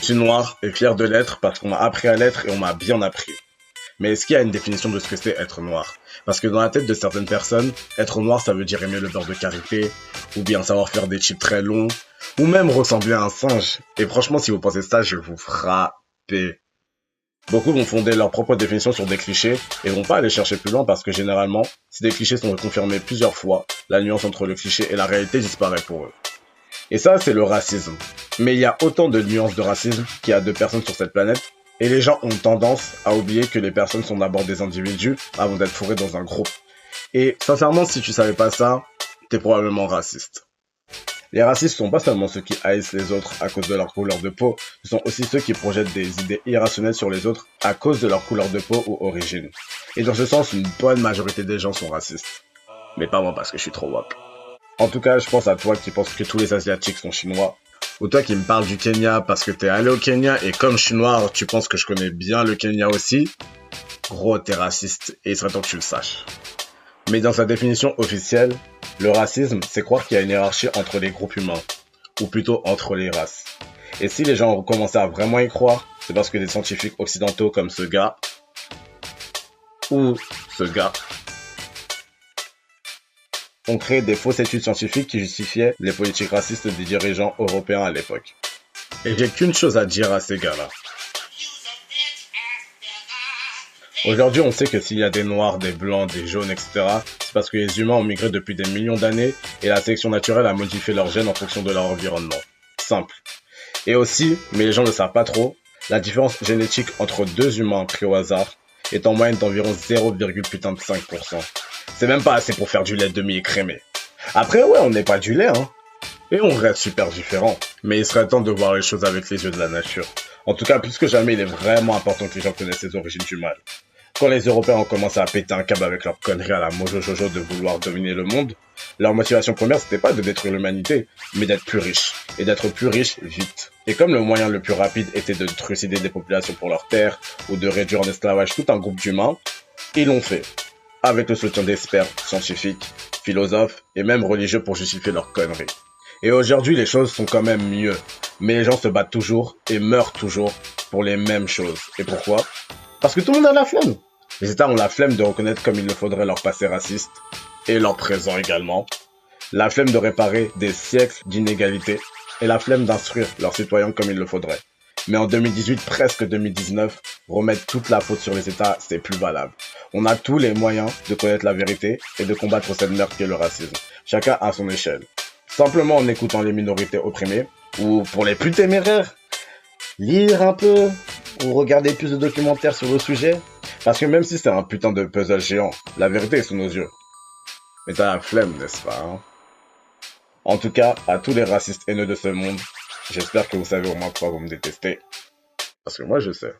suis noir et fier de l'être parce qu'on m'a appris à l'être et on m'a bien appris. Mais est-ce qu'il y a une définition de ce que c'est être noir? Parce que dans la tête de certaines personnes, être noir ça veut dire aimer le beurre de karité, ou bien savoir faire des chips très longs, ou même ressembler à un singe. Et franchement, si vous pensez ça, je vais vous frapper. Beaucoup vont fonder leur propre définition sur des clichés et vont pas aller chercher plus loin parce que généralement, si des clichés sont confirmés plusieurs fois, la nuance entre le cliché et la réalité disparaît pour eux. Et ça, c'est le racisme. Mais il y a autant de nuances de racisme qu'il y a de personnes sur cette planète, et les gens ont tendance à oublier que les personnes sont d'abord des individus avant d'être fourrés dans un groupe. Et sincèrement, si tu savais pas ça, t'es probablement raciste. Les racistes sont pas seulement ceux qui haïssent les autres à cause de leur couleur de peau, ce sont aussi ceux qui projettent des idées irrationnelles sur les autres à cause de leur couleur de peau ou origine. Et dans ce sens, une bonne majorité des gens sont racistes. Mais pas moi parce que je suis trop woke. En tout cas, je pense à toi qui penses que tous les Asiatiques sont chinois. Ou toi qui me parles du Kenya parce que t'es allé au Kenya et comme je suis noir, tu penses que je connais bien le Kenya aussi. Gros, t'es raciste et il serait temps que tu le saches. Mais dans sa définition officielle, le racisme, c'est croire qu'il y a une hiérarchie entre les groupes humains, ou plutôt entre les races. Et si les gens ont commencé à vraiment y croire, c'est parce que des scientifiques occidentaux comme ce gars, ou ce gars, ont créé des fausses études scientifiques qui justifiaient les politiques racistes des dirigeants européens à l'époque. Et j'ai qu'une chose à dire à ces gars-là. Aujourd'hui, on sait que s'il y a des noirs, des blancs, des jaunes, etc., c'est parce que les humains ont migré depuis des millions d'années et la sélection naturelle a modifié leurs gènes en fonction de leur environnement. Simple. Et aussi, mais les gens ne le savent pas trop, la différence génétique entre deux humains pris au hasard est en moyenne d'environ 0,5%. C'est même pas assez pour faire du lait demi-écrémé. Après, ouais, on n'est pas du lait, hein. Et on reste super différents. Mais il serait temps de voir les choses avec les yeux de la nature. En tout cas, plus que jamais, il est vraiment important que les gens connaissent les origines du mal. Quand les Européens ont commencé à péter un câble avec leur connerie à la Mojo Jojo de vouloir dominer le monde, leur motivation première c'était pas de détruire l'humanité, mais d'être plus riche. Et d'être plus riche vite. Et comme le moyen le plus rapide était de trucider des populations pour leurs terres, ou de réduire en esclavage tout un groupe d'humains, ils l'ont fait. Avec le soutien d'experts, scientifiques, philosophes et même religieux pour justifier leurs conneries. Et aujourd'hui les choses sont quand même mieux, mais les gens se battent toujours et meurent toujours pour les mêmes choses. Et pourquoi? Parce que tout le monde a la flemme. Les États ont la flemme de reconnaître comme il le faudrait leur passé raciste, et leur présent également, la flemme de réparer des siècles d'inégalités, et la flemme d'instruire leurs citoyens comme il le faudrait. Mais en 2018, presque 2019, remettre toute la faute sur les États, c'est plus valable. On a tous les moyens de connaître la vérité et de combattre cette merde qu'est le racisme. Chacun à son échelle. Simplement en écoutant les minorités opprimées, ou pour les plus téméraires, lire un peu, ou regarder plus de documentaires sur le sujet. Parce que même si c'est un putain de puzzle géant, la vérité est sous nos yeux. Mais t'as la flemme, n'est-ce pas, hein? En tout cas, à tous les racistes haineux de ce monde, j'espère que vous savez au moins pourquoi vous me détestez. Parce que moi je sais.